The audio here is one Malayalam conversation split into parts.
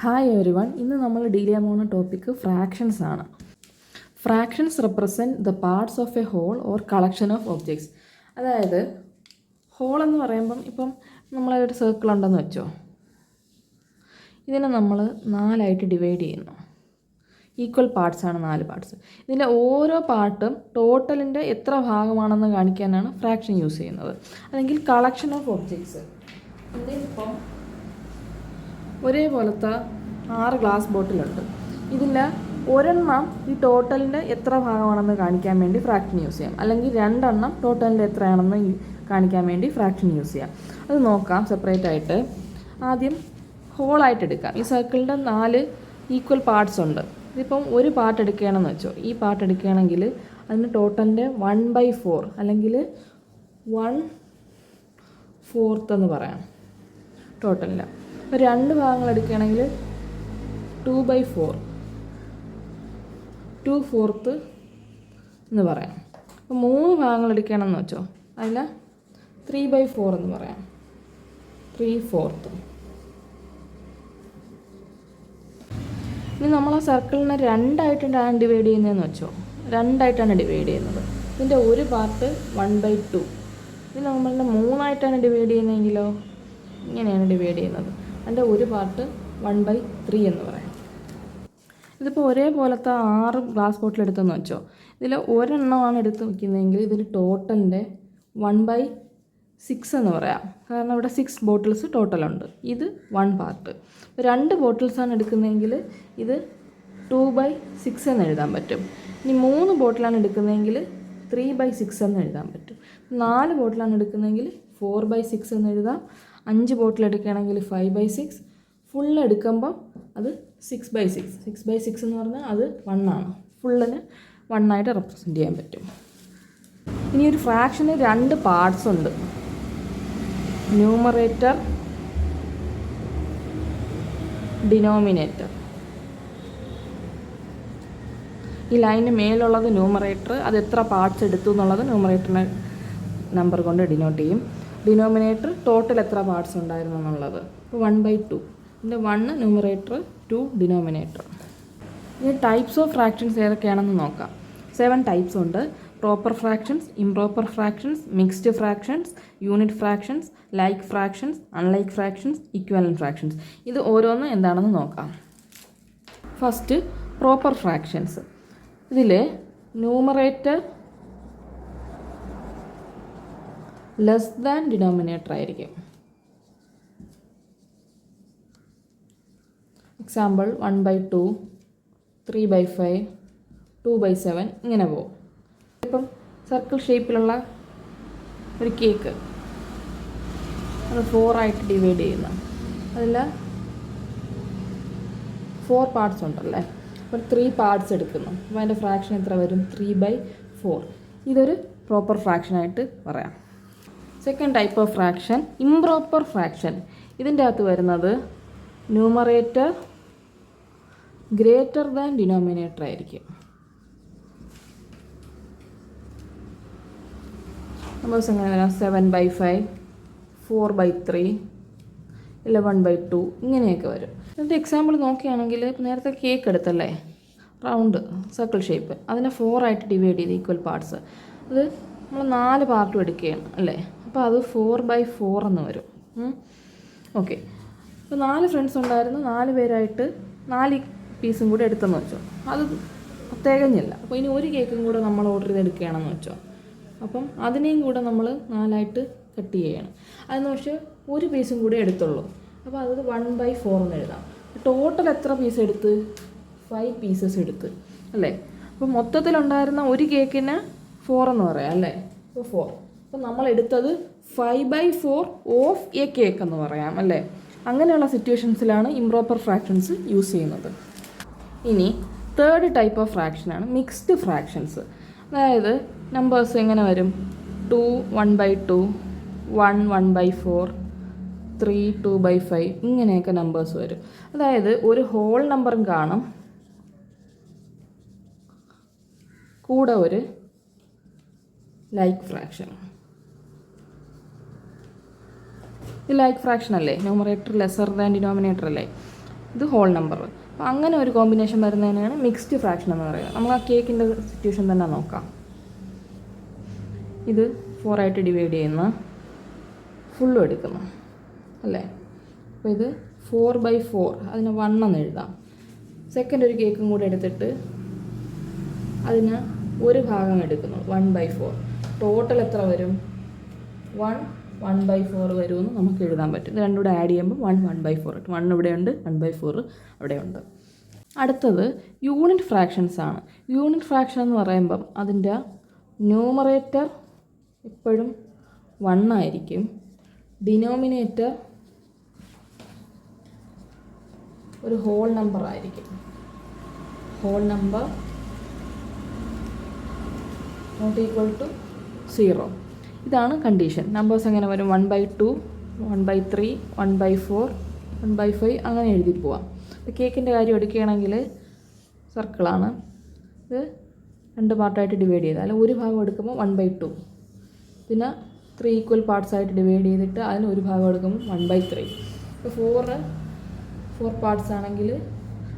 Hi every one. ഇന്ന് നമ്മൾ ഡീൽ ചെയ്യാൻ പോകുന്ന ടോപ്പിക്ക് ഫ്രാക്ഷൻസ് ആണ്. Fractions represent the parts of a whole or collection of objects. അതായത് ഹോൾ എന്ന് പറയുമ്പം ഇപ്പം നമ്മളൊരു സർക്കിൾ ഉണ്ടെന്ന് വെച്ചോ, ഇതിനെ നമ്മൾ 4ആയിട്ട് ഡിവൈഡ് ചെയ്യുന്നു. ഈക്വൽ പാർട്സാണ് 4 പാർട്സ്. ഇതിൻ്റെ ഓരോ പാർട്ടും ടോട്ടലിൻ്റെ എത്ര ഭാഗമാണെന്ന് കാണിക്കാനാണ് ഫ്രാക്ഷൻ യൂസ് ചെയ്യുന്നത്. അല്ലെങ്കിൽ കളക്ഷൻ ഓഫ് ഒബ്ജക്ട്സ്. ഇപ്പം ഒരേപോലത്തെ 6 ഗ്ലാസ് ബോട്ടിലുണ്ട്. ഇതിൽ ഒരെണ്ണം ഈ ടോട്ടലിൻ്റെ എത്ര ഭാഗമാണെന്ന് കാണിക്കാൻ വേണ്ടി ഫ്രാക്ഷൻ യൂസ് ചെയ്യാം. അല്ലെങ്കിൽ 2 എണ്ണം ടോട്ടലിൻ്റെ എത്രയാണെന്ന് കാണിക്കാൻ വേണ്ടി ഫ്രാക്ഷൻ യൂസ് ചെയ്യാം. അത് നോക്കാം സെപ്പറേറ്റ് ആയിട്ട്. ആദ്യം ഹോളായിട്ട് എടുക്കാം. ഈ സർക്കിളിൻ്റെ 4 ഈക്വൽ പാർട്സ് ഉണ്ട്. ഇതിപ്പം ഒരു പാർട്ട് എടുക്കുകയാണെന്ന് വെച്ചോ, ഈ പാർട്ട് എടുക്കുകയാണെങ്കിൽ അതിന് ടോട്ടലിൻ്റെ 1/4 അല്ലെങ്കിൽ 1/4 എന്ന് പറയാം ടോട്ടലിൽ. അപ്പോൾ 2 ഭാഗങ്ങൾ എടുക്കുകയാണെങ്കിൽ 2/4, 2/4 എന്ന് പറയാം. അപ്പോൾ 3 ഭാഗങ്ങൾ എടുക്കുകയാണെന്ന് വെച്ചോ, അതിൽ 3/4 എന്ന് പറയാം, 3/4. ഇനി നമ്മൾ ആ സർക്കിളിനെ 2ആയിട്ടാണ് ഡിവൈഡ് ചെയ്യുന്നതെന്ന് വെച്ചോ, 2ആയിട്ടാണ് ഡിവൈഡ് ചെയ്യുന്നത്. ഇതിൻ്റെ ഒരു പാർട്ട് 1/2. ഇത് നമ്മളുടെ 3ആയിട്ടാണ് ഡിവൈഡ് ചെയ്യുന്നതെങ്കിലോ ഇങ്ങനെയാണ് ഡിവൈഡ് ചെയ്യുന്നത്. അതിൻ്റെ ഒരു പാർട്ട് 1/3 എന്ന് പറയാം. ഇതിപ്പോൾ ഒരേപോലത്തെ 6 ഗ്ലാസ് ബോട്ടിൽ എടുത്തെന്ന് വെച്ചോ, ഇതിൽ ഒരെണ്ണമാണ് എടുത്ത് വയ്ക്കുന്നതെങ്കിൽ ഇതിൽ ടോട്ടലിൻ്റെ 1/6 എന്ന് പറയാം. കാരണം ഇവിടെ 6 ബോട്ടിൽസ് ടോട്ടലുണ്ട്. ഇത് 1 പാർട്ട്. 2 ബോട്ടിൽസാണ് എടുക്കുന്നതെങ്കിൽ ഇത് 2/6 എന്ന് എഴുതാൻ പറ്റും. ഇനി 3 ബോട്ടിലാണ് എടുക്കുന്നതെങ്കിൽ 3/6 എന്ന് എഴുതാൻ പറ്റും. 4 ബോട്ടിലാണ് എടുക്കുന്നതെങ്കിൽ 4/6 എന്ന് എഴുതാം. 5 ബോട്ടിൽ എടുക്കുകയാണെങ്കിൽ 5/6. ഫുള്ള് എടുക്കുമ്പോൾ അത് 6/6. 6/6 എന്ന് പറഞ്ഞാൽ അത് 1 ആണ്. ഫുള്ളിന് 1 ആയിട്ട് റെപ്രസെൻറ്റ് ചെയ്യാൻ പറ്റും. ഇനി ഒരു ഫ്രാക്ഷന് 2 പാർട്സ് ഉണ്ട്. Numerator, denominator. ഈ ലൈനിന് മേലുള്ളത് ന്യൂമറേറ്റർ, അത് എത്ര പാർട്സ് എടുത്തു എന്നുള്ളത് ന്യൂമറേറ്ററിനെ നമ്പർ കൊണ്ട് ഡിനോട്ട് ചെയ്യും. ഡിനോമിനേറ്റർ ടോട്ടൽ എത്ര പാർട്സ് ഉണ്ടായിരുന്നു എന്നുള്ളത്. അപ്പോൾ 1/2. ഇതിൻ്റെ 1 ന്യൂമറേറ്റർ, 2 ഡിനോമിനേറ്റർ. ഇനി ടൈപ്സ് ഓഫ് ഫ്രാക്ഷൻസ് ഏതൊക്കെയാണെന്ന് നോക്കാം. 7 ടൈപ്സ് ഉണ്ട്. Proper fractions, improper fractions, mixed fractions, unit fractions, like fractions, unlike fractions, equivalent fractions. ഇത് ഓരോന്നും എന്താണെന്ന് നോക്കാം. First proper fractions. ഇതിൽ ന്യൂമറേറ്റർ ലെസ് ദാൻ ഡിനോമിനേറ്റർ ആയിരിക്കും. എക്സാമ്പിൾ 1/2, 3/5, 2/7 ഇങ്ങനെ പോകും. ഇപ്പം സർക്കിൾ ഷേപ്പിലുള്ള ഒരു കേക്ക് അത് 4 ആയിട്ട് ഡിവൈഡ് ചെയ്യുന്നു. അതിൽ 4 പാർട്സ് ഉണ്ടല്ലേ. അപ്പോൾ 3 പാർട്സ് എടുക്കുന്നു. അപ്പോൾ അതിൻ്റെ ഫ്രാക്ഷൻ എത്ര വരും? 3/4. ഇതൊരു പ്രോപ്പർ ഫ്രാക്ഷനായിട്ട് പറയാം. Second type of fraction improper fraction. ഇതിൻ്റെ അകത്ത് വരുന്നത് ന്യൂമറേറ്റർ ഗ്രേറ്റർ ദാൻ ഡിനോമിനേറ്റർ ആയിരിക്കും. നമ്പേഴ്സ് എങ്ങനെ വരാം? 7/5, 4/3, 11/2 ഇങ്ങനെയൊക്കെ വരും. ഇതിൻ്റെ എക്സാമ്പിൾ നോക്കുകയാണെങ്കിൽ നേരത്തെ കേക്ക് എടുത്തല്ലേ, റൗണ്ട് സർക്കിൾ ഷേപ്പ്, അതിനെ 4 ആയിട്ട് ഡിവൈഡ് ചെയ്ത് ഈക്വൽ പാർട്സ്. അത് നമ്മൾ 4 പാർട്ടും എടുക്കുകയാണ് അല്ലേ. അപ്പോൾ അത് 4/4 എന്ന് വരും. ഓക്കെ. അപ്പോൾ 4 ഫ്രണ്ട്സ് ഉണ്ടായിരുന്നു. 4 പേരായിട്ട് 4 പീസും കൂടി എടുത്തെന്ന് വെച്ചോ, അത് തികഞ്ഞില്ല. അപ്പോൾ ഇനി ഒരു കേക്കും കൂടെ നമ്മൾ ഓർഡർ ചെയ്തെടുക്കുകയാണെന്ന് വെച്ചോ, അപ്പം അതിനെയും കൂടെ നമ്മൾ 4ആയിട്ട് കട്ട് ചെയ്യുകയാണ്. അതെന്ന് വെച്ചാൽ ഒരു പീസും കൂടി എടുത്തുള്ളൂ. അപ്പോൾ അത് 1/4 എന്ന് എഴുതാം. ടോട്ടൽ എത്ര പീസ് എടുത്ത്? 5 പീസസ് എടുത്ത് അല്ലേ. അപ്പോൾ മൊത്തത്തിലുണ്ടായിരുന്ന ഒരു കേക്കിന് 4 എന്ന് പറയാം അല്ലേ. അപ്പോൾ 4. അപ്പോൾ നമ്മൾ എടുത്തത് 5/4 ഓഫ് എ കേക്ക് എന്ന് പറയാം അല്ലേ. അങ്ങനെയുള്ള സിറ്റുവേഷൻസിലാണ് ഇംപ്രോപ്പർ ഫ്രാക്ഷൻസ് യൂസ് ചെയ്യുന്നത്. ഇനി തേർഡ് ടൈപ്പ് ഓഫ് ഫ്രാക്ഷനാണ് മിക്സ്ഡ് ഫ്രാക്ഷൻസ്. അതായത് നമ്പേഴ്സ് എങ്ങനെ വരും? 2 1/2, 1 1/4, 3 2/5 ഇങ്ങനെയൊക്കെ നമ്പേഴ്സ് വരും. അതായത് ഒരു ഹോൾ നമ്പറും കാണും, കൂടെ ഒരു ലൈക്ക് ഫ്രാക്ഷൻ. ഇത് ലൈക്ക് ഫ്രാക്ഷൻ അല്ലേ, ന്യൂമറേറ്റർ ലെസർ ദാൻ ഡിനോമിനേറ്റർ അല്ലേ. ഇത് ഹോൾ നമ്പർ. അപ്പോൾ അങ്ങനെ ഒരു കോമ്പിനേഷൻ വരുന്നതിനാണ് മിക്സ്ഡ് ഫ്രാക്ഷൻ എന്ന് പറയുന്നത്. നമ്മൾ ആ കേക്കിൻ്റെ സിറ്റുവേഷൻ തന്നെ നോക്കാം. ഇത് 4 ആയിട്ട് ഡിവൈഡ് ചെയ്യുന്ന ഫുള്ളും എടുക്കുന്നു അല്ലേ. അപ്പോൾ ഇത് 4/4, അതിന് 1 എന്ന് എഴുതാം. സെക്കൻഡ് ഒരു കേക്കും കൂടെ എടുത്തിട്ട് അതിന് ഒരു ഭാഗം എടുക്കുന്നു, 1/4. ടോട്ടൽ എത്ര വരും? 1/4 വരുമെന്ന് നമുക്ക് എഴുതാൻ പറ്റും. ഇത് രണ്ടും കൂടെ ആഡ് ചെയ്യുമ്പോൾ 1/4 കിട്ടും. 1 ഇവിടെയുണ്ട്, 1/4 അവിടെയുണ്ട്. അടുത്തത് യൂണിറ്റ് ഫ്രാക്ഷൻസ് ആണ്. യൂണിറ്റ് ഫ്രാക്ഷൻ എന്ന് പറയുമ്പം അതിൻ്റെ ന്യൂമറേറ്റർ എപ്പോഴും 1 ആയിരിക്കും, ഡിനോമിനേറ്റർ ഒരു ഹോൾ നമ്പർ ആയിരിക്കും. Whole number not equal to 0. ഇതാണ് കണ്ടീഷൻ. നമ്പേഴ്സ് എങ്ങനെ വരും? 1/2, 1/3, 1/4, 1/5 അങ്ങനെ എഴുതി പോവാം. ഇപ്പോൾ കേക്കിൻ്റെ കാര്യം എടുക്കുകയാണെങ്കിൽ സർക്കിളാണ്. ഇത് 2 പാർട്ടായിട്ട് ഡിവൈഡ് ചെയ്താൽ ഒരു ഭാഗം എടുക്കുമ്പോൾ 1/2, പിന്നെ 3 ഈക്വൽ പാർട്സ് ആയിട്ട് ഡിവൈഡ് ചെയ്തിട്ട് അതിന് ഒരു ഭാഗം എടുക്കുമ്പോൾ 1/3. ഇപ്പോൾ 4 പാർട്സ് ആണെങ്കിൽ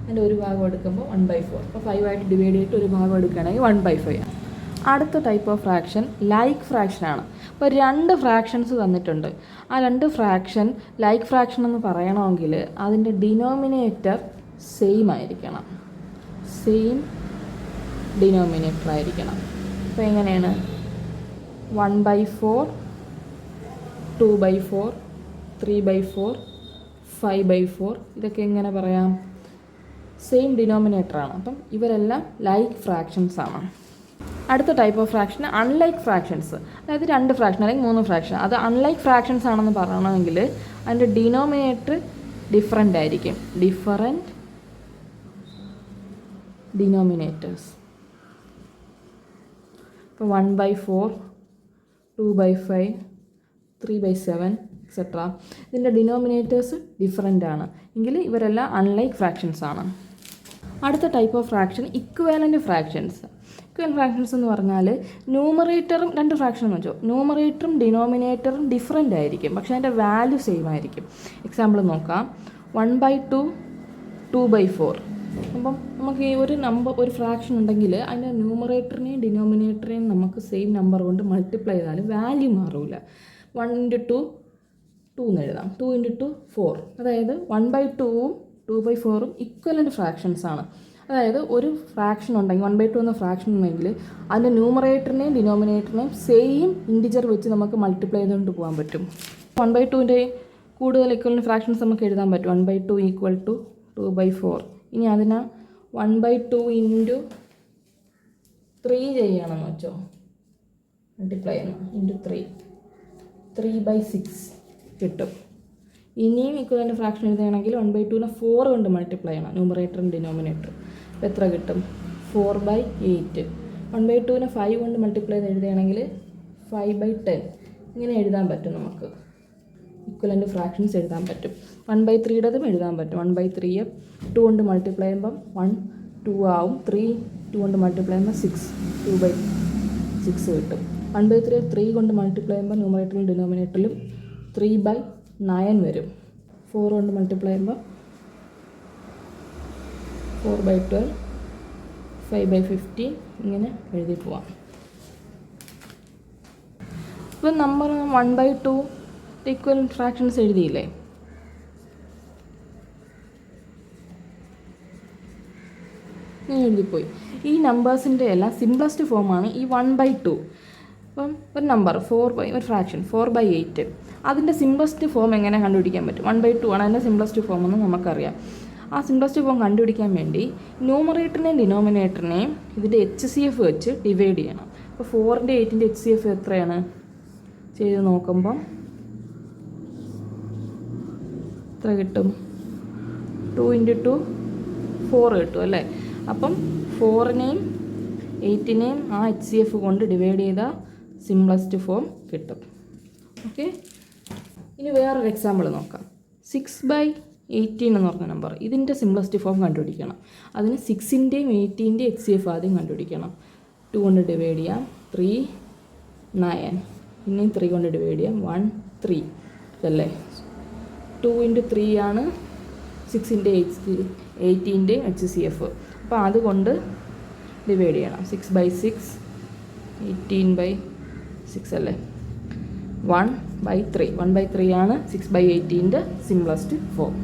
അതിൻ്റെ ഒരു ഭാഗം എടുക്കുമ്പോൾ 1/4. അപ്പോൾ 5 ആയിട്ട് ഡിവൈഡ് ചെയ്തിട്ട് ഒരു ഭാഗം എടുക്കുകയാണെങ്കിൽ 1/5 ആണ്. അടുത്ത ടൈപ്പ് ഓഫ് ഫ്രാക്ഷൻ ലൈക്ക് ഫ്രാക്ഷനാണ്. അപ്പോൾ 2 ഫ്രാക്ഷൻസ് തന്നിട്ടുണ്ട്. ആ 2 ഫ്രാക്ഷൻ ലൈക്ക് ഫ്രാക്ഷൻ എന്ന് പറയണമെങ്കിൽ അതിൻ്റെ ഡിനോമിനേറ്റർ സെയിം ആയിരിക്കണം, സെയിം ഡിനോമിനേറ്റർ ആയിരിക്കണം. അപ്പോൾ എങ്ങനെയാണ്? 1/4, 2/4, 3/4, 5/4 ഇതൊക്കെ എങ്ങനെ പറയാം? സെയിം ഡിനോമിനേറ്ററാണ്. അപ്പം ഇവരെല്ലാം ലൈക്ക് ഫ്രാക്ഷൻസ് ആണ്. അടുത്ത type of fraction unlike fractions. അതായത് 2 ഫ്രാക്ഷൻ അല്ലെങ്കിൽ 3 ഫ്രാക്ഷൻ, അത് അൺലൈക്ക് ഫ്രാക്ഷൻസ് ആണെന്ന് പറയണമെങ്കിൽ അതിൻ്റെ ഡിനോമിനേറ്റർ ഡിഫറൻ്റ് ആയിരിക്കും, ഡിഫറൻറ്റ് ഡിനോമിനേറ്റേഴ്സ്. ഇപ്പോൾ 1/4, 2/5, 3/7 എക്സെട്ര ഇതിൻ്റെ ഡിനോമിനേറ്റേഴ്സ് ഡിഫറൻ്റ് ആണ് എങ്കിൽ ഇവരെല്ലാം അൺലൈക്ക് ഫ്രാക്ഷൻസ് ആണ്. അടുത്ത type of fraction equivalent fractions. Equivalent fractions എന്ന് പറഞ്ഞാൽ ന്യൂമറേറ്ററും 2 ഫ്രാക്ഷൻ എന്ന് വെച്ചോ, ന്യൂമറേറ്ററും ഡിനോമിനേറ്ററും ഡിഫറൻ്റ് ആയിരിക്കും, പക്ഷേ അതിൻ്റെ വാല്യൂ സെയിം ആയിരിക്കും. എക്സാമ്പിൾ നോക്കാം. 1/2, 2/4. അപ്പം നമുക്ക് ഈ ഒരു ഫ്രാക്ഷൻ ഉണ്ടെങ്കിൽ അതിൻ്റെ ന്യൂമറേറ്ററിനെയും ഡിനോമിനേറ്ററിനെയും നമുക്ക് സെയിം നമ്പർ കൊണ്ട് മൾട്ടിപ്ലൈ ചെയ്താൽ വാല്യൂ മാറില്ല. 1 × 2 2 എന്ന് എഴുതാം, 2 × 2 4. അതായത് 1/2ഉം 2/4ഉം ഇക്വലൻ്റ് ഫ്രാക്ഷൻസ് ആണ്. അതായത് ഒരു ഫ്രാക്ഷൻ ഉണ്ടെങ്കിൽ 1/2 എന്ന ഫ്രാക്ഷൻ ഉണ്ടെങ്കിൽ അതിൻ്റെ ന്യൂമറേറ്ററിനെയും ഡിനോമിനേറ്ററിനെയും സെയിം ഇൻറ്റിജർ വെച്ച് നമുക്ക് മൾട്ടിപ്ലൈ ചെയ്തുകൊണ്ട് പോകാൻ പറ്റും. 1/2ൻ്റെ കൂടുതൽ ഇക്വലൻ്റ് ഫ്രാക്ഷൻസ് നമുക്ക് എഴുതാൻ പറ്റും. 1/2 = 2/4. ഇനി അതിനെ 1/2 × 3 ചെയ്യണമെന്ന് വെച്ചോ, മൾട്ടിപ്ലൈ ചെയ്യണം, × 3/6 കിട്ടും. ഇനിയും ഇക്വലൻ്റ് ഫ്രാക്ഷൻ എഴുതുകയാണെങ്കിൽ 1/2നെ 4 കൊണ്ട് മൾട്ടിപ്ലൈ ചെയ്യണം, ന്യൂമറേറ്ററും ഡിനോമിനേറ്റർ. അപ്പോൾ എത്ര കിട്ടും? 4/8. 1/2നെ 5 കൊണ്ട് മൾട്ടിപ്ലൈ ചെയ്ത് എഴുതുകയാണെങ്കിൽ 5/10. ഇങ്ങനെ എഴുതാൻ പറ്റും. നമുക്ക് ഇക്വലൻ്റ് ഫ്രാക്ഷൻസ് എഴുതാൻ പറ്റും. 1/3യുടേതും എഴുതാൻ പറ്റും. 1/3യെ 2 കൊണ്ട് മൾട്ടിപ്ലൈ ചെയ്യുമ്പം 1 2 ആവും. 3 2 കൊണ്ട് മൾട്ടിപ്ലൈ ചെയ്യുമ്പോൾ 6 2/6 കിട്ടും. 1/3 3 കൊണ്ട് മൾട്ടിപ്ലൈ ചെയ്യുമ്പോൾ ന്യൂമറേറ്ററിലും ഡിനോമിനേറ്ററിലും 3/9 വരും. 4 കൊണ്ട് മൾട്ടിപ്ലൈ ചെയ്യുമ്പോൾ 4/12, 5/15 ഇങ്ങനെ എഴുതി പോവാം. ഇപ്പം നമ്പർ 1/2 ഇക്വലൻ്റ് ഫ്രാക്ഷൻസ് എഴുതിയില്ലേ? ഞാൻ എഴുതിപ്പോയി. ഈ നമ്പേഴ്സിൻ്റെ എല്ലാം സിംപ്ലസ്റ്റ് ഫോമാണ് ഈ 1/2. അപ്പം ഒരു നമ്പർ ഒരു ഫ്രാക്ഷൻ 4/8, അതിൻ്റെ സിംപ്ലസ്റ്റ് ഫോം എങ്ങനെ കണ്ടുപിടിക്കാൻ പറ്റും? 1/2 ആണ് അതിൻ്റെ സിംപ്ലസ്റ്റ് ഫോം എന്ന് നമുക്കറിയാം. ആ സിംപ്ലസ്റ്റ് ഫോം കണ്ടുപിടിക്കാൻ വേണ്ടി ന്യൂമറേറ്ററിനെയും ഡിനോമിനേറ്ററിനെയും ഇതിൻ്റെ HCF വെച്ച് ഡിവൈഡ് ചെയ്യണം. അപ്പോൾ 4ൻ്റെ 8ൻ്റെ HCF എത്രയാണ്? ചെയ്ത് നോക്കുമ്പം എത്ര കിട്ടും? 2 × 2 4 കിട്ടും അല്ലേ? അപ്പം 4നെയും 8നെയും ആ HCF കൊണ്ട് ഡിവൈഡ് ചെയ്താൽ സിംപ്ലസ്റ്റ് ഫോം കിട്ടും. ഓക്കെ, ഇനി വേറൊരു എക്സാമ്പിൾ നോക്കാം. 6/18 എന്ന് പറഞ്ഞ നമ്പർ, ഇതിൻ്റെ സിംപ്ലസ്റ്റ് ഫോം കണ്ടുപിടിക്കണം. അതിന് 6ൻ്റെയും 8ൻ്റെയും HCF ആദ്യം കണ്ടുപിടിക്കണം. 2 കൊണ്ട് ഡിവൈഡ് ചെയ്യാം, 3 9. പിന്നെയും 3 കൊണ്ട് ഡിവൈഡ് ചെയ്യാം, 1 3 ഇതല്ലേ? 2 × 3 ആണ് 6 18 HCF. അപ്പോൾ അതുകൊണ്ട് ഡിവൈഡ് ചെയ്യണം. 6/6 18/6 അല്ലേ, 1/3 ആണ് 6/18 സിംപ്ലസ്റ്റ് ഫോം.